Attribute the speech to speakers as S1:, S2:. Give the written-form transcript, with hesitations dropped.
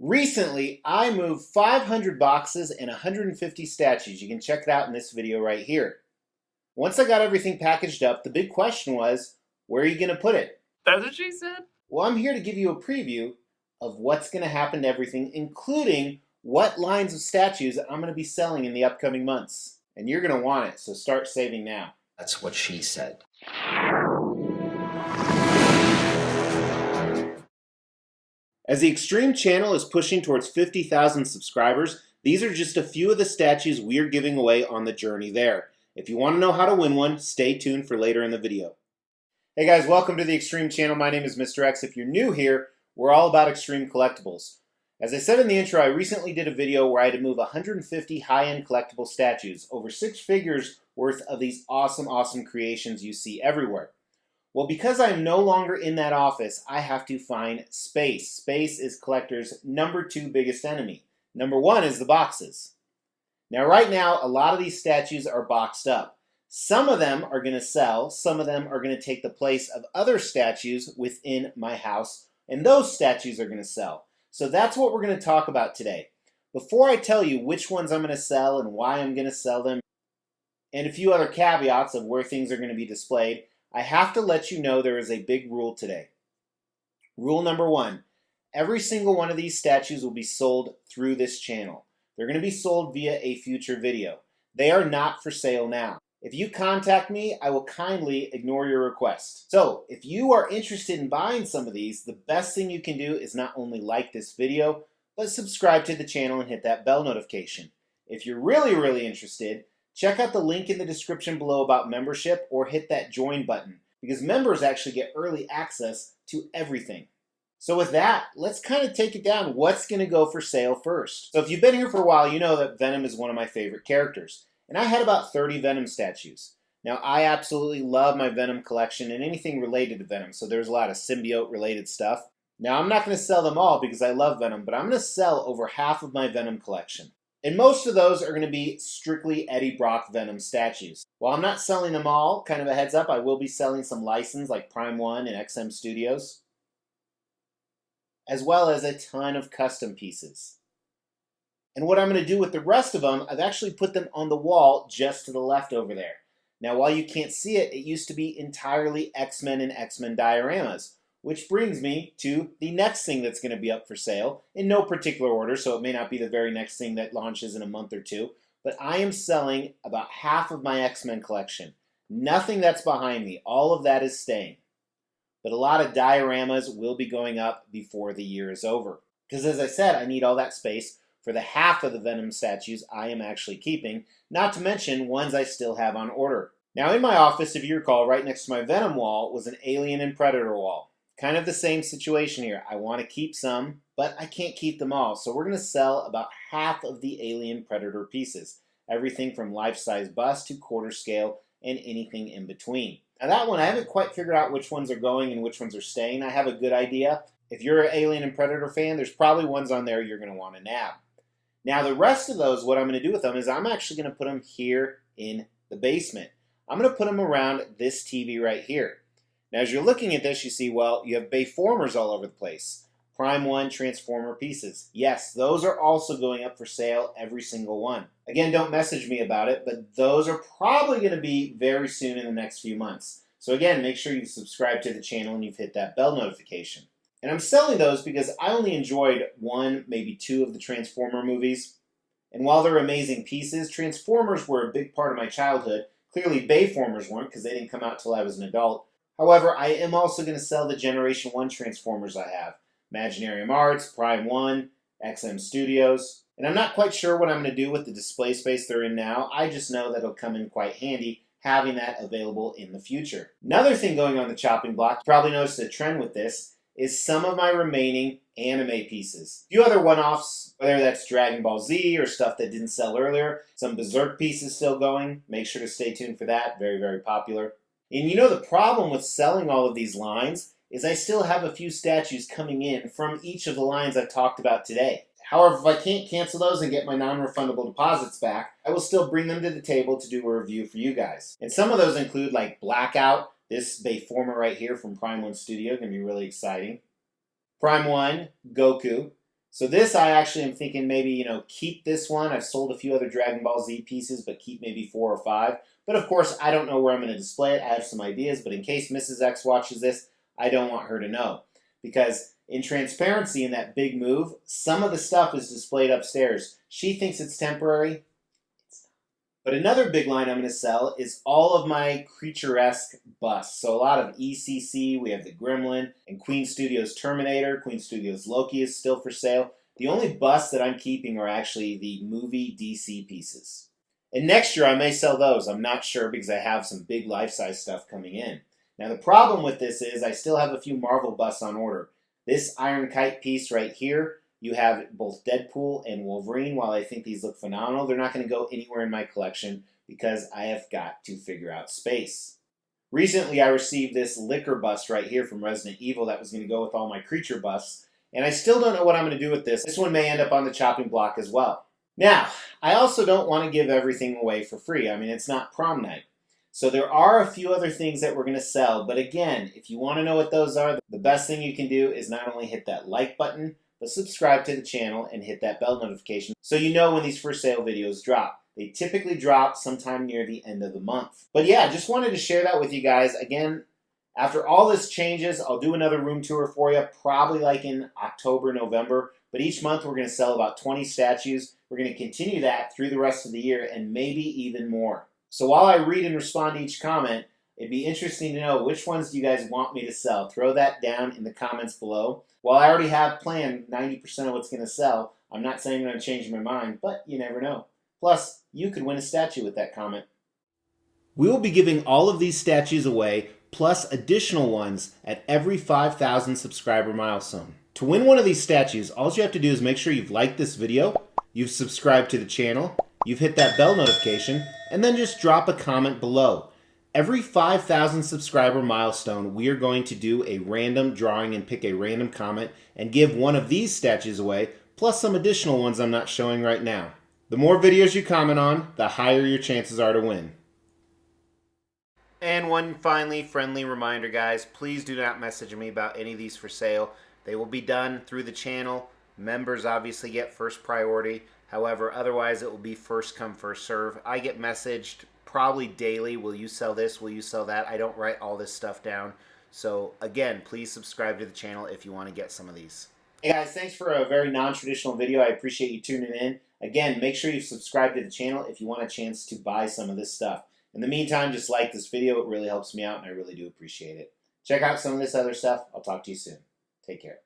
S1: Recently, I moved 500 boxes and 150 statues. You can check it out in this video right here. Once I got everything packaged up, the big question was, where are you going to put it?
S2: That's what she said?
S1: Well, I'm here to give you a preview of what's going to happen to everything, including what lines of statues I'm going to be selling in the upcoming months. And you're going to want it, so start saving now.
S3: That's what she said.
S1: As the Extreme channel is pushing towards 50,000 subscribers, these are just a few of the statues we're giving away on the journey there. If you want to know how to win one, stay tuned for later in the video. Hey guys, welcome to the Extreme channel. My name is Mr. X. If you're new here, we're all about extreme collectibles. As I said in the intro, I recently did a video where I had to move 150 high-end collectible statues, over 6 figures worth of these awesome creations you see everywhere. Well, because I'm no longer in that office, I have to find space. Space is collectors' number 2 biggest enemy. Number 1 is the boxes. Now, right now, a lot of these statues are boxed up. Some of them are going to sell. Some of them are going to take the place of other statues within my house, and those statues are going to sell. So that's what we're going to talk about today. Before I tell you which ones I'm going to sell and why I'm going to sell them, and a few other caveats of where things are going to be displayed, I have to let you know there is a big rule today. Rule number 1, every single one of these statues will be sold through this channel. They're going to be sold via a future video. They are not for sale now. If you contact me, I will kindly ignore your request. So, if you are interested in buying some of these, the best thing you can do is not only like this video, but subscribe to the channel and hit that bell notification. If you're really interested, check out the link in the description below about membership or hit that join button, because members actually get early access to everything. So with that, let's kind of take it down. What's going to go for sale first? So if you've been here for a while, you know that Venom is one of my favorite characters. And I had about 30 Venom statues. Now, I absolutely love my Venom collection and anything related to Venom, so there's a lot of symbiote related stuff. Now, I'm not going to sell them all because I love Venom, but I'm going to sell over half of my Venom collection. And most of those are going to be strictly Eddie Brock Venom statues. While I'm not selling them all, kind of a heads up, I will be selling some licensed like Prime 1 and XM Studios, as well as a ton of custom pieces. And what I'm going to do with the rest of them, I've actually put them on the wall just to the left over there. Now, while you can't see it, it used to be entirely X-Men and X-Men dioramas, which brings me to the next thing that's going to be up for sale, in no particular order, so it may not be the very next thing that launches in a month or two, but I am selling about half of my X-Men collection. Nothing that's behind me. All of that is staying. But a lot of dioramas will be going up before the year is over. Because as I said, I need all that space for the half of the Venom statues I am actually keeping, not to mention ones I still have on order. Now in my office, if you recall, right next to my Venom wall was an Alien and Predator wall. Kind of the same situation here. I want to keep some, but I can't keep them all. So we're going to sell about half of the Alien Predator pieces. Everything from life-size bust to quarter scale and anything in between. Now that one, I haven't quite figured out which ones are going and which ones are staying. I have a good idea. If you're an Alien and Predator fan, there's probably ones on there you're going to want to nab. Now the rest of those, what I'm going to do with them is I'm actually going to put them here in the basement. I'm going to put them around this TV right here. Now as you're looking at this, you see, well, you have Bayformers all over the place. Prime 1 Transformer pieces. Yes, those are also going up for sale, every single one. Again, don't message me about it, but those are probably going to be very soon in the next few months. So again, make sure you subscribe to the channel and you've hit that bell notification. And I'm selling those because I only enjoyed 1, maybe 2 of the Transformer movies. And while they're amazing pieces, Transformers were a big part of my childhood. Clearly Bayformers weren't because they didn't come out till I was an adult. However, I am also going to sell the Generation 1 Transformers I have. Imaginarium Arts, Prime 1, XM Studios. And I'm not quite sure what I'm going to do with the display space they're in now. I just know that it'll come in quite handy having that available in the future. Another thing going on the chopping block, you probably noticed a trend with this, is some of my remaining anime pieces. A few other one-offs, whether that's Dragon Ball Z or stuff that didn't sell earlier. Some Berserk pieces still going. Make sure to stay tuned for that. Very popular. And you know the problem with selling all of these lines is I still have a few statues coming in from each of the lines I've talked about today. However, if I can't cancel those and get my non-refundable deposits back, I will still bring them to the table to do a review for you guys. And some of those include like Blackout, this Bayformer right here from Prime 1 Studio, going to be really exciting. Prime 1, Goku, So this I actually am thinking maybe, keep this one. I've sold a few other Dragon Ball Z pieces, but keep maybe 4 or 5. But of course, I don't know where I'm going to display it. I have some ideas, but in case Mrs. X watches this, I don't want her to know. Because in transparency, in that big move, some of the stuff is displayed upstairs. She thinks it's temporary. But another big line I'm going to sell is all of my Creature-esque busts. So a lot of ECC, we have the Gremlin, and Queen Studios Terminator, Queen Studios Loki is still for sale. The only busts that I'm keeping are actually the movie DC pieces. And next year I may sell those. I'm not sure because I have some big life-size stuff coming in. Now the problem with this is I still have a few Marvel busts on order. This Iron Kite piece right here, you have both Deadpool and Wolverine. While I think these look phenomenal, they're not going to go anywhere in my collection because I have got to figure out space. Recently, I received this Liquor bust right here from Resident Evil that was going to go with all my Creature busts, and I still don't know what I'm going to do with this. This one may end up on the chopping block as well. Now, I also don't want to give everything away for free. I mean, it's not prom night. So there are a few other things that we're going to sell, but again, if you want to know what those are, the best thing you can do is not only hit that like button, but subscribe to the channel and hit that bell notification so you know when these for sale videos drop. They typically drop sometime near the end of the month. But yeah, just wanted to share that with you guys. Again, after all this changes, I'll do another room tour for you, probably like in October, November. But each month we're going to sell about 20 statues. We're going to continue that through the rest of the year and maybe even more. So while I read and respond to each comment, it'd be interesting to know which ones do you guys want me to sell. Throw that down in the comments below. While I already have planned 90% of what's going to sell, I'm not saying I'm going to change my mind, but you never know. Plus, you could win a statue with that comment. We will be giving all of these statues away, plus additional ones at every 5,000 subscriber milestone. To win one of these statues, all you have to do is make sure you've liked this video, you've subscribed to the channel, you've hit that bell notification, and then just drop a comment below. Every 5,000 subscriber milestone, we are going to do a random drawing and pick a random comment and give one of these statues away, plus some additional ones I'm not showing right now. The more videos you comment on, the higher your chances are to win. And one finally friendly reminder, guys, please do not message me about any of these for sale. They will be done through the channel. Members obviously get first priority. However, otherwise it will be first come, first serve. I get messaged probably daily, will you sell this, will you sell that? I don't write all this stuff down. So again, please subscribe to the channel if you want to get some of these. Hey guys, thanks for a very non-traditional video. I appreciate you tuning in. Again, make sure you subscribe to the channel if you want a chance to buy some of this stuff. In the meantime, just like this video. It really helps me out and I really do appreciate it. Check out some of this other stuff. I'll talk to you soon. Take care.